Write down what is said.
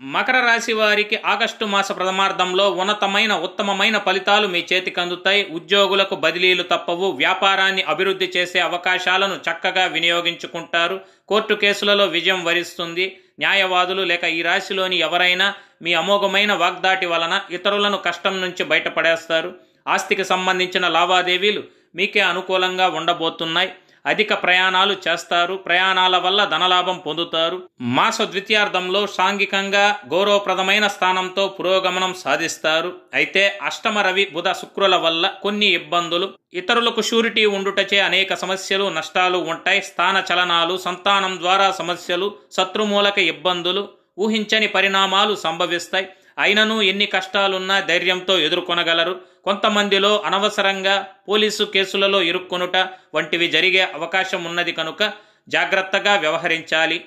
మకర రాశి వారికి ఆగస్టు మాస ప్రథమార్థంలో ఉత్తమమైన ఫలితాలు మీ చేతికి అందుతాయి. ఉద్యోగులకు బదిలీలు తప్పవు. వ్యాపారాన్ని అభివృద్ధి చేసే అవకాశాలను చక్కగా వినియోగించుకుంటారు. కోర్టు కేసులలో విజయం వరిస్తుంది. న్యాయవాదులు లేక ఈ రాశిలోని ఎవరైనా మీ అమోఘమైన వాగ్దాటి వలన ఇతరులను కష్టం నుంచి బయటపడేస్తారు. ఆస్తికి సంబంధించిన లావాదేవీలు మీకే అనుకూలంగా ఉండబోతున్నాయి. అధిక ప్రయాణాలు చేస్తారు. ప్రయాణాల వల్ల ధనలాభం పొందుతారు. మాస ద్వితీయార్థంలో సాంఘికంగా గౌరవప్రదమైన స్థానంతో పురోగమనం సాధిస్తారు. అయితే అష్టమ రవి బుధ శుక్రుల వల్ల కొన్ని ఇబ్బందులు, ఇతరులకు షూరిటీ ఉండుటచే అనేక సమస్యలు నష్టాలు ఉంటాయి. స్థాన చలనాలు, సంతానం ద్వారా సమస్యలు, శత్రుమూలక ఇబ్బందులు, ఊహించని పరిణామాలు సంభవిస్తాయి. అయినను ఎన్ని కష్టాలున్నా ధైర్యంతో ఎదుర్కొనగలరు. కొంతమందిలో అనవసరంగా పోలీసు కేసులలో ఇరుక్కొనుట వంటివి జరిగే అవకాశం ఉన్నది కనుక జాగ్రత్తగా వ్యవహరించాలి.